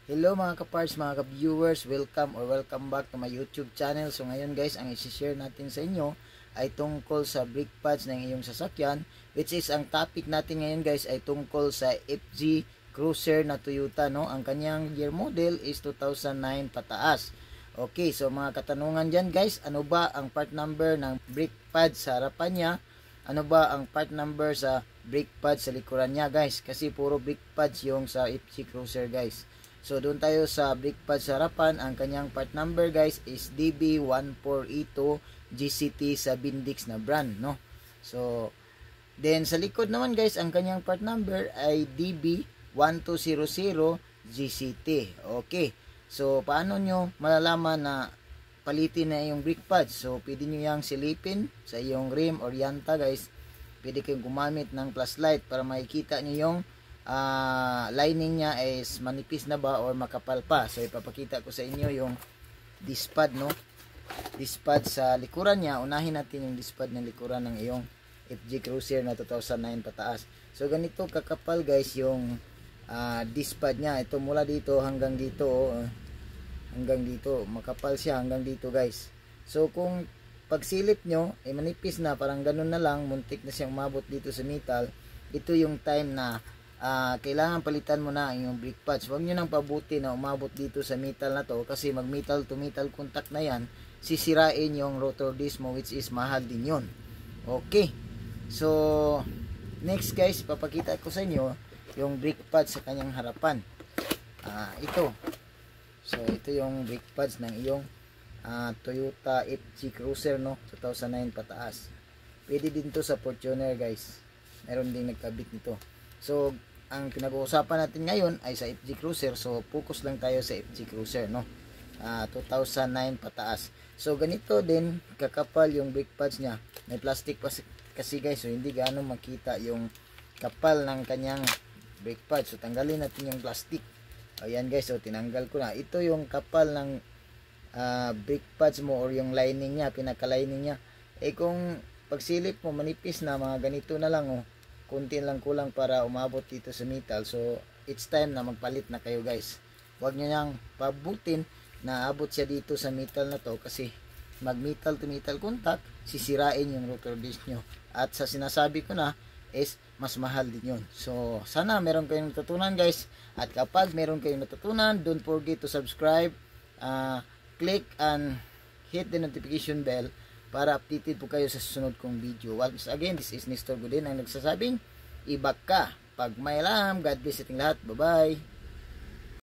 Hello mga ka-parts, mga ka-viewers, welcome back to my YouTube channel. So ngayon guys, ang i-share natin sa inyo ay tungkol sa brake pads ng iyong sasakyan, which is ang topic natin ngayon guys ay tungkol sa FZ Cruiser na Toyota, no? Ang kanyang year model is 2009 pataas. Okay, so mga katanungan dyan guys, ano ba ang part number ng brake pad sa harapan niya? Ano ba ang part number sa brake pad sa likuran niya guys? Kasi puro brake pads yung sa FZ Cruiser guys. So, doon tayo sa brake pad sa harapan. Ang kanyang part number guys is DB14E2 GCT sa Bindix na brand, no? So, then sa likod naman guys, ang kanyang part number ay DB1200 GCT. Okay. So, paano nyo malalaman na palitin na yung brake pad? So, pwede nyo yung silipin sa iyong rim or llanta guys. Pwede kayong gumamit ng flashlight para makikita nyo yung lining niya is manipis na ba or makapal pa. So ipapakita ko sa inyo yung disc pad, no? Disc pad sa likuran niya. Unahin natin yung disc pad ng likuran ng iyong FZ Cruiser na 2009 pataas. So ganito kakapal guys yung disc pad niya. Ito mula dito hanggang dito, hanggang dito. Makapal siya hanggang dito guys. So kung pagsilip nyo manipis na, parang ganun na lang, muntik na siyang umabot dito sa metal, ito yung time na kailangan palitan mo na yung brake pads. Huwag nyo nang pabuti na umabot dito sa metal na to, kasi mag metal to metal contact na yan, sisirain yung rotor disc mo, which is mahal din yun. Okay, so next guys, papakita ko sa inyo yung brake pads sa kanyang harapan. Ito, so ito yung brake pads ng iyong Toyota FZ Cruiser, no, 2009 pataas. Pwede din to sa Fortuner guys, meron din nagkabit nito. So ang pinag-uusapan natin ngayon ay sa FZ Cruiser. So focus lang tayo sa FZ Cruiser, no, 2009 pataas. So ganito din kakapal yung brake pads niya. May plastic pa kasi guys, so hindi gaano makita yung kapal ng kanyang brake pads. So tanggalin natin yung plastic. Ayan guys, so tinanggal ko na. Ito yung kapal ng brake pads mo or yung lining niya, pinaka-lining niya. Kung pagsilip mo manipis na, mga ganito na lang, oh, kunti lang kulang para umabot dito sa metal. So it's time na magpalit na kayo guys. Huwag nyo nang pabutin na abot siya dito sa metal na to, kasi mag metal to metal contact, sisirain yung rotor disc nyo. At sa sinasabi ko na is mas mahal din yun. So sana meron kayong natutunan guys. At kapag meron kayong natutunan, don't forget to subscribe, click and hit the notification bell para updated po kayo sa susunod kong video. Once again, this is Nestor Godin ang nagsasabing, ibak ka pag may alam. God bless ating lahat. Bye-bye.